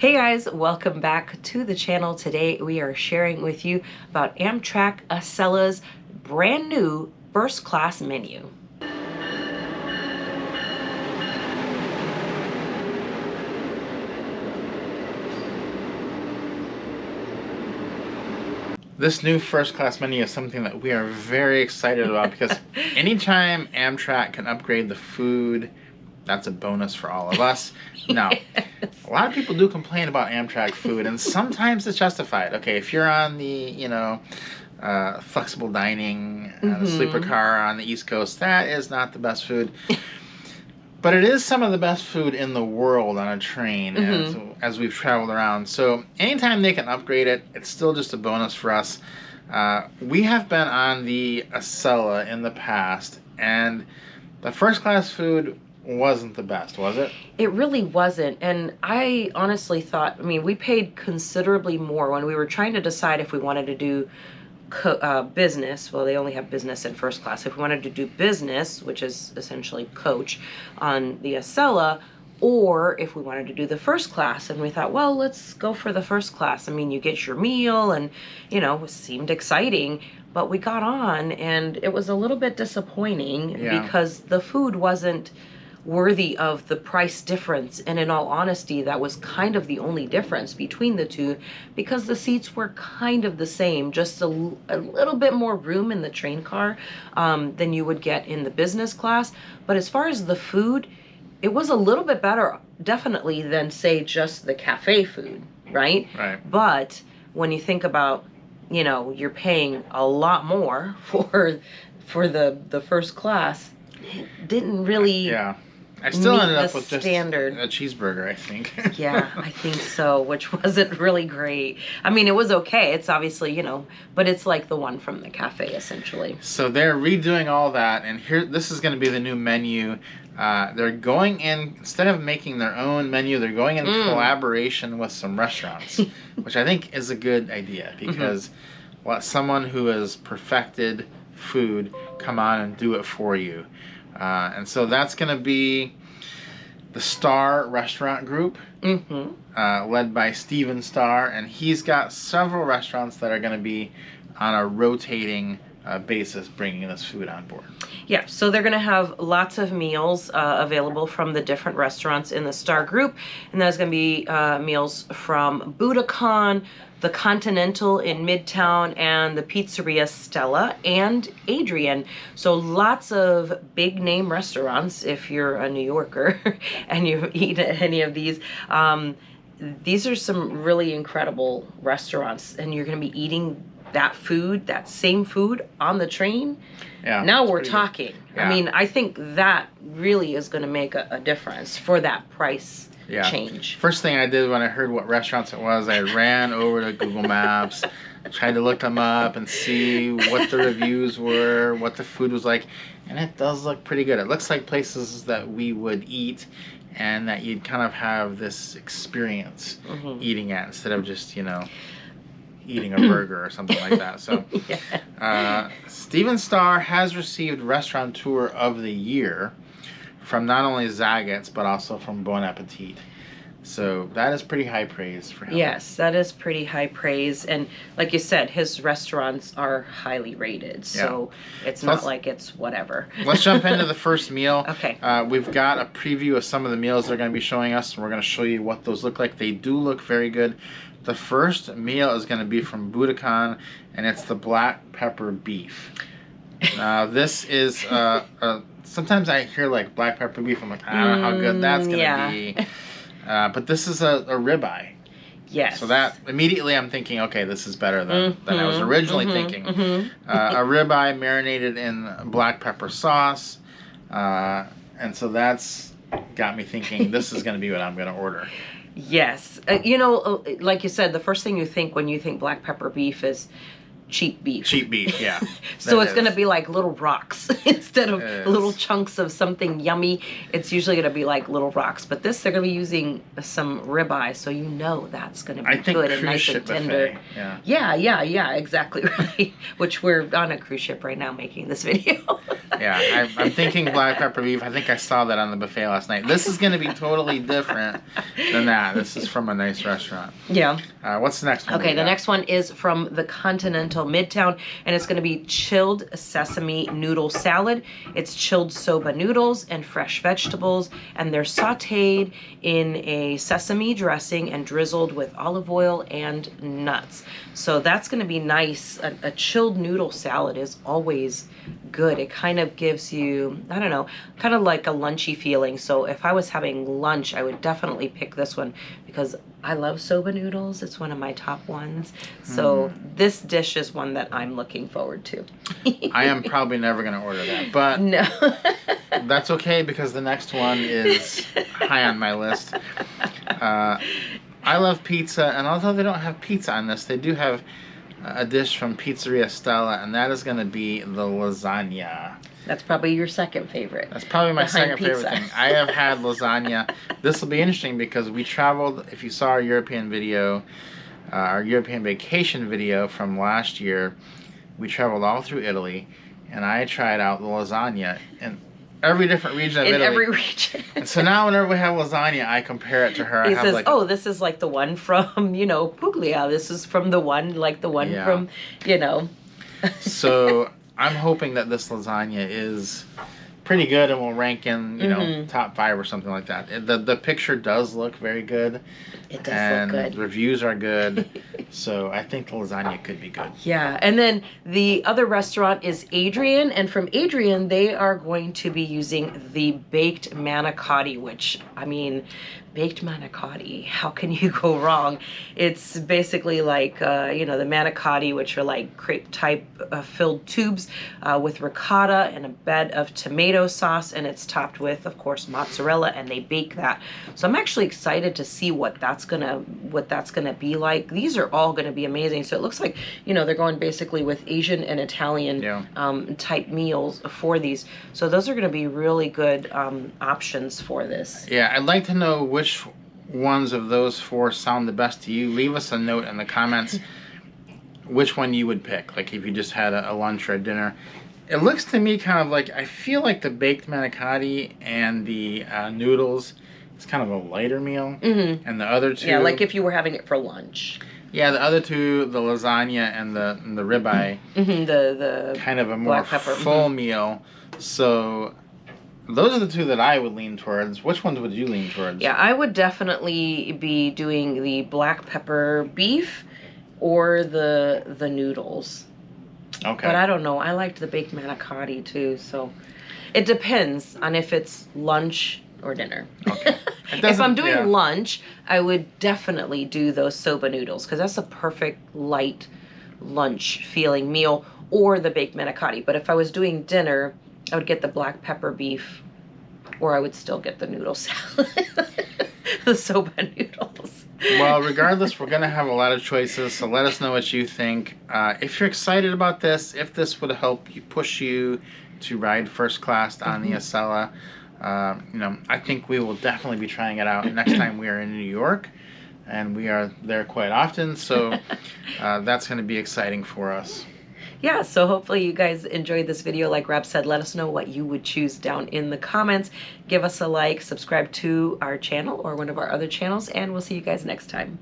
Hey guys, welcome back to the channel. Today we are sharing with you about Amtrak Acela's brand new first class menu. This new first class menu is something that we are very excited about because anytime Amtrak can upgrade the food, that's a bonus for all of us. Now, a lot of people do complain about Amtrak food, and sometimes it's justified. Okay, if you're on the, flexible dining, the sleeper car on the East Coast, that is not the best food. But it is some of the best food in the world on a train as we've traveled around. So anytime they can upgrade it, it's still just a bonus for us. We have been on the Acela in the past, and the first class food wasn't the best, was it? It really wasn't. And I honestly thought, we paid considerably more when we were trying to decide if we wanted to do business. Well, they only have business in first class. If we wanted to do business, which is essentially coach on the Acela, or if we wanted to do the first class, and we thought, well, let's go for the first class. You get your meal and, it seemed exciting, but we got on and it was a little bit disappointing because the food wasn't worthy of the price difference. And in all honesty, that was kind of the only difference between the two, because the seats were kind of the same, just a little bit more room in the train car than you would get in the business class. But as far as the food, it was a little bit better, definitely, than say just the cafe food, right? Right. But when you think about, you're paying a lot more for the first class, it didn't really I still ended up with standard. just a cheeseburger, I think. Yeah, I think so, which wasn't really great. It was okay. It's obviously, but it's like the one from the cafe, essentially. So they're redoing all that, and this is going to be the new menu. They're going in, instead of making their own menu, they're going in collaboration with some restaurants, which I think is a good idea, because let someone who has perfected food come on and do it for you. And so that's going to be the Starr Restaurant Group, led by Stephen Starr, and he's got several restaurants that are going to be on a rotating basis bringing this food on board. Yeah, so they're going to have lots of meals available from the different restaurants in the Starr Group, and there's going to be meals from Buddakan, the Continental in Midtown, and the Pizzeria Stella and Adrian. So lots of big name restaurants if you're a New Yorker and you eat at any of these. These are some really incredible restaurants, and you're going to be eating that food, that same food on the train. Yeah, now we're talking. Yeah. I think that really is going to make a difference for that price change. First thing I did when I heard what restaurants it was, I ran over to Google Maps, tried to look them up and see what the reviews were, what the food was like, and it does look pretty good. It looks like places that we would eat and that you'd kind of have this experience eating at, instead of just, eating a burger or something like that. So Stephen Starr has received Restaurateur of the Year from not only Zagat's but also from Bon Appetit. So that is pretty high praise for him. Yes, that is pretty high praise. And like you said, his restaurants are highly rated. So it's not like it's whatever. Let's jump into the first meal. Okay. We've got a preview of some of the meals they're going to be showing us, and we're going to show you what those look like. They do look very good. The first meal is going to be from Buddakan, and it's the black pepper beef. Now, this is, sometimes I hear like black pepper beef. I'm like, I don't know how good that's going to be. But this is a ribeye. Yes. So that, immediately I'm thinking, okay, this is better than I was originally thinking. A ribeye marinated in black pepper sauce. And so that's got me thinking this is going to be what I'm going to order. Yes. Like you said, the first thing you think when you think black pepper beef is cheap beef. Cheap beef, yeah. So it's going to be like little rocks instead of It little is. chunks of something yummy. It's usually going to be like little rocks. But this, they're going to be using some ribeye, so you know that's going to be I think good and cruise nice ship and tender. buffet. Yeah. Yeah, exactly right. Which we're on a cruise ship right now making this video. Yeah, I'm thinking black pepper beef. I think I saw that on the buffet last night. This is going to be totally different than that. This is from a nice restaurant. Yeah. What's the next one? Okay, the next one is from the Continental Midtown, and it's going to be chilled sesame noodle salad. It's chilled soba noodles and fresh vegetables, and they're sautéed in a sesame dressing and drizzled with olive oil and nuts. So that's going to be nice. A chilled noodle salad is always good. It kind of gives you, I don't know, kind of like a lunchy feeling. So if I was having lunch, I would definitely pick this one because I love soba noodles. It's one of my top ones. So this dish is one that I'm looking forward to. I am probably never going to order that, but No. that's okay because the next one is high on my list. I love pizza, and although they don't have pizza on this, they do have a dish from Pizzeria Stella, and that is going to be the lasagna. That's probably your second favorite. That's probably my behind second favorite pizza. thing. I have had lasagna. This will be interesting because we traveled, if you saw our European video, our European vacation video from last year, we traveled all through Italy, and I tried out the lasagna in every different region of In Italy. every region. And so now whenever we have lasagna, I compare it to her. He I have says, like, oh, this is like the one from, you know, Puglia. This is from the one, like the one Yeah. from, you know. So I'm hoping that this lasagna is pretty good and will rank in, you know, top 5 or something like that. The picture does look very good. It does And look good. reviews are good. So I think the lasagna could be good. Yeah, and then the other restaurant is Adrian, and from Adrian, they are going to be using the baked manicotti, which, I mean, baked manicotti, how can you go wrong? It's basically like, you know, the manicotti, which are like crepe type filled tubes with ricotta and a bed of tomato sauce, and it's topped with, of course, mozzarella, and they bake that. So I'm actually excited to see what that's gonna be like. These are all gonna be amazing. So it looks like, you know, they're going basically with Asian and Italian type meals for these. So those are gonna be really good options for this. Yeah, I'd like to know which ones of those 4 sound the best to you. Leave us a note in the comments which one you would pick, like if you just had a lunch or a dinner. It looks to me kind of like, I feel like the baked manicotti and the noodles is kind of a lighter meal. And the other two... Yeah, like if you were having it for lunch. Yeah, the other two, the lasagna and the ribeye, The kind of a more black pepper. full meal. So those are the 2 that I would lean towards. Which ones would you lean towards? Yeah, I would definitely be doing the black pepper beef or the noodles. Okay. But I don't know. I liked the baked manicotti too, so it depends on if it's lunch or dinner. Okay. If I'm doing lunch, I would definitely do those soba noodles because that's a perfect light lunch feeling meal, or the baked manicotti. But if I was doing dinner, I would get the black pepper beef, or I would still get the noodle salad. The soba noodles. Well, regardless, we're going to have a lot of choices, so let us know what you think. If you're excited about this, if this would help you push you to ride first class on the Acela, you know, I think we will definitely be trying it out next time we are in New York, and we are there quite often, so that's going to be exciting for us. Yeah, so hopefully you guys enjoyed this video. Like Rob said, let us know what you would choose down in the comments. Give us a like, subscribe to our channel or one of our other channels, and we'll see you guys next time.